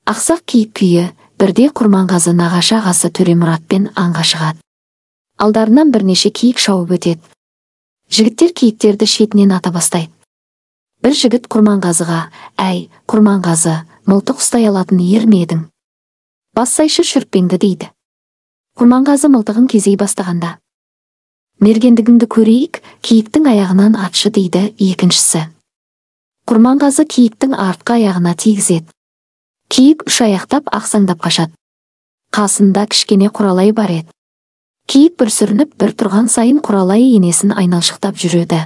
Ақсақ киік күйі бірде Құрманғазы нағашы ағасы Төремұратпен аңға шығады. Алдарынан бірнеше киік шауып өтеді. Жігіттер киіктерді шетінен ата бастайды. Бір жігіт Құрманғазыға: «Әй, Құрманғазы, мылтық ұстай алатын ер ме едің? Бассайшы шүріппеңді» дейді. Құрманғазы мылтығын кезей бастағанда: «Мергендігіңді көрейік, киіктің аяғынан атшы» дейді екіншісі. Құрманғазы киіктің артқы аяғына тигізеді. Киік үш аяқтап ақсаңдап қашады. Қасында кішкене Құралай бар еді. Киік бір сүрініп, бір тұрған сайын Құралай енесін айналшықтап жүреді.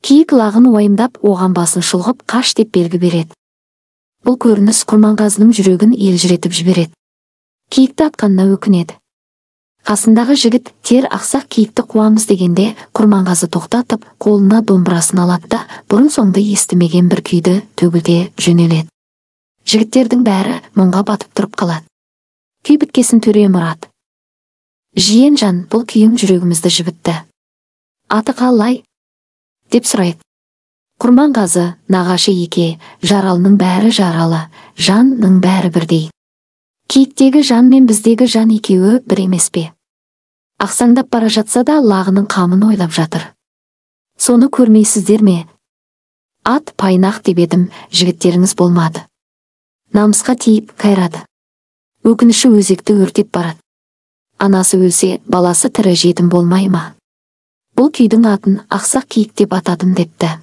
Киік лағын уайымдап, оған басын шұлғып қаш деп белгі береді. Бұл көрініс Құрманғазының жүрегін елжіретіп жібереді. Киікті атқанына өкінеді. Қасындағы жігіт: «Тер ақсақ киікті қуамыз» дегенде, Құрманғазы тоқтатып, қолына домбырасын алады да бұрын соңды естімеген бір күйді төгілте жөнеледі. Жігіттердің бәрі мұңға батып тұрып қалады. Күй біткесін Төремұрат: «Жиен жан, бұл күйің жүрегімізді жібітті. Аты қалай?» деп сұрайды. Құрманғазы: «Нағашы еке, жаралының бәрі жаралы, жанның бәрі бірдей. Киіктегі жан мен біздегі жан екеуі бір емес пе? Ақсаңдап бара жатса да лағының қамын ойлап жатыр. Соны көрмейсіздер ме? Ат пайнақ деп едім, жігіттеріңіз болмады. Намысқа тиіп қайрады. Өкініші өзекті өртеп барады. Анасы өлсе, баласы тірі жетім болмай ма? Бұл күйдің атын ақсақ киік деп атадым» депті.